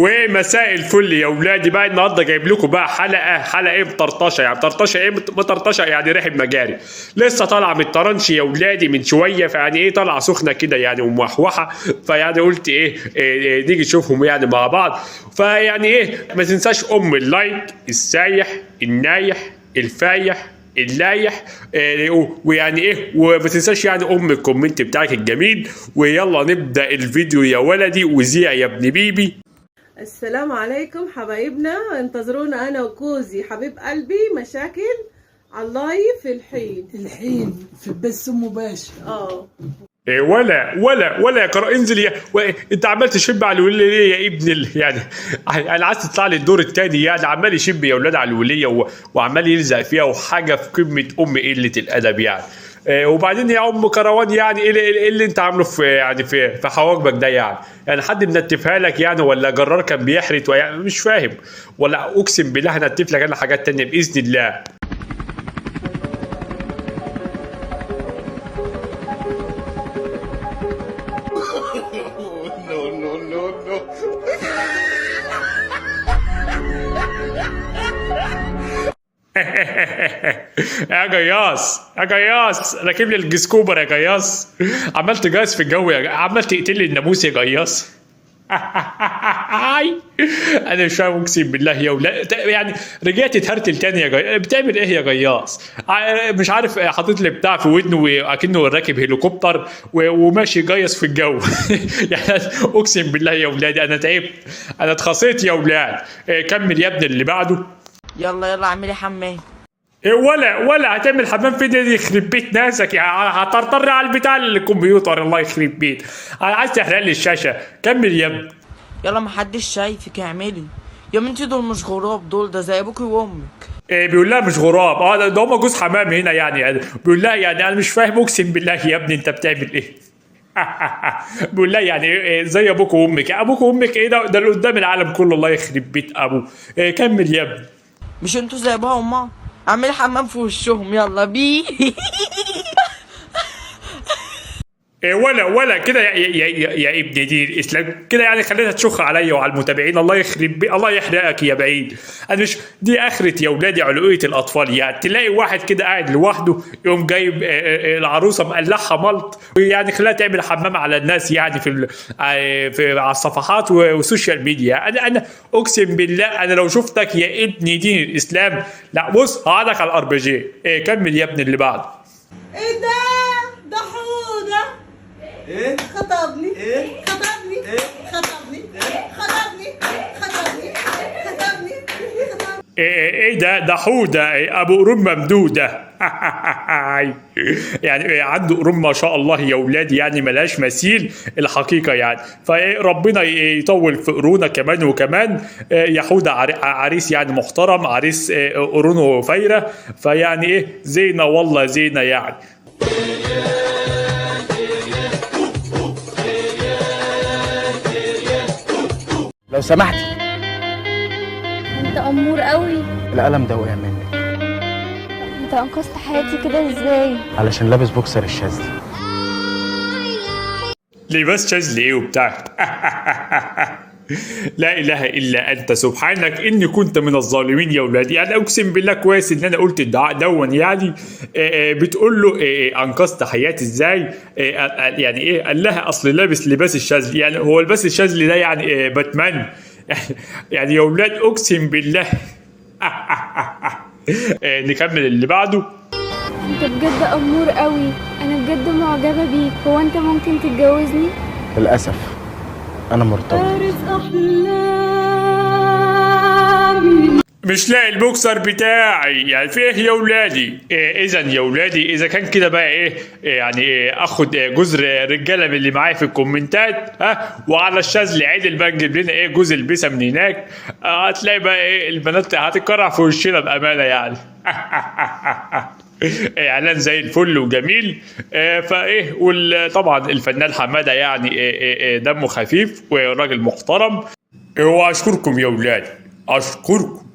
ومساء الفل يا ولادي. بقى النهارده جايب لكم بقى حلقه ايه مطرطشه، يعني مطرطشه ايه مطرطشه، يعني ريحه مجاري لسه طالعه من الطرنش يا ولادي من شويه، فيعني ايه طالعه سخنه كده يعني وموحوحه، فيعني قلت إيه نيجي نشوفهم يعني مع بعض. فيعني ايه ما تنساش اللايك السايح النايح الفايح اللايح، ويعني ايه وما تنساش يعني الكومنت بتاعك الجميل. ويلا نبدا الفيديو يا ولدي وزيع يا ابن بيبي. السلام عليكم حبايبنا، انتظرونا انا وكوزي حبيب قلبي مشاكل على اللايف الحين في بث مباشر. ولا يا قرا انزل يا انت عمال تشب على الوليه ليه يا ابن يعني انا عايز تطلع لي الدور الثاني، يعني عمال يشب يا ولاد على الوليه وعمال يلزق فيها وحاجه في قمه قله الادب يعني. وبعدين يا كروان يعني ايه اللي انت عامله في يعني في حواجبك ده يعني حد منتفها لك يعني، ولا جرار كان بيحرت يعني مش فاهم، ولا اقسم بالله هنتف لك انا حاجات تانية باذن الله. يا جياس راكب لي الجسكوبر يا جياس، عمال تجاس في الجو عمال تقتل لي الناموس يا جياس. انا مش فاهم اقسم بالله يا ولاد، يعني رجعت تهرتل تاني يا جياس، بتعمل ايه يا جياس؟ مش عارف حاطط لي بتاع في ودنه واكنه راكب هليكوبتر وماشي جياس في الجو. يعني اقسم بالله يا ولادي انا تعبت، انا اتخصيت يا ولاد. كمل يا ابني اللي بعده. يلا اعملي حمام. ولا هتعمل حمام فين؟ دي يخرب بيت ناسك يعني، هتطرطر على البتاع الكمبيوتر الله يخرب بيت. انا عايز تحرق لي الشاشه. كمل يا ابني. يلا محدش شايفك اعملي يا بنتي، دول مش غراب، دول ده زي ابوكي وامك. بيقول لها مش غراب، ده هم جوز حمام هنا يعني بيقول لها يعني انا مش فاهم اقسم بالله يا ابني انت بتعمل ايه. بيقول لها يعني زي ابوك وامك، ابوك وامك ايه ده اللي قدام العالم كله الله يخرب بيت ابوه. كمل يا ابني. مش انتوا زي ابوها وامها؟ اعملي حمام في وشهم يلا بيه. ولا كده يا ابن دين الاسلام كده يعني خليتها تشخ عليا وعلى المتابعين، الله يخرب الله يحرقك يا بعيد. انا مش دي اخرة يا ولادي علوية الاطفال، يعني تلاقي واحد كده قاعد لوحده يقوم جايب العروسه مقلعها ملط ويعني خليها تعمل حمام على الناس يعني في على الصفحات والسوشيال ميديا. انا اقسم بالله انا لو شفتك يا ابن دين الاسلام لا بص هقعدك على الار بي جي. كمل يا ابني اللي بعده. ايه ده حوده ايه خطبني ايه خطبني ايه خطبني خطبني خطبني خطبني ايه ده حوده ابو قرون ممدوده. يعني عنده قرون ما شاء الله يا ولادي، يعني ملاش مثيل الحقيقه يعني. فربنا يطول في قرونه كمان وكمان. يا حوده عريس يعني محترم، عريس قرونه فايره، فيعني ايه زينه والله زينه يعني. لو سمحتي. انت امور قوي. القلم ده وقع منك. انت انقذت حياتي كده ازاي؟ علشان لابس بوكسر الشاذلي. لباس شاذلي ايه وبتاع. لا اله الا انت سبحانك اني كنت من الظالمين يا ولادي. يعني اقسم بالله كويس ان انا قلت الدعاء دون يعني. بتقول له انقذت حياتي ازاي؟ يعني ايه قال لها اصل لابس لباس الشاذلي، يعني هو لباس الشاذلي ده يعني باتمان. يعني يا ولاد اقسم بالله. نكمل اللي بعده. انت بجد امور قوي، انا بجد معجبه بيك. هو انت ممكن تتجوزني؟ للاسف انا مرتبط. مش لاقي البوكسر بتاعي، يعني في ايه يا ولادي؟ اذا يا ولادي اذا كان كده بقى يعني اخد جزر رجاله من اللي معايا في الكومنتات وعلى الشاذلي عدل بقى نجيب لنا جوز البسه من هناك. هتلاقي بقى البنات هتتكرع في وشنا بامانه يعني. اعلان زي الفل وجميل. وطبعا الفنان حماده يعني دمه خفيف وراجل محترم. واشكركم يا ولاد اشكركم.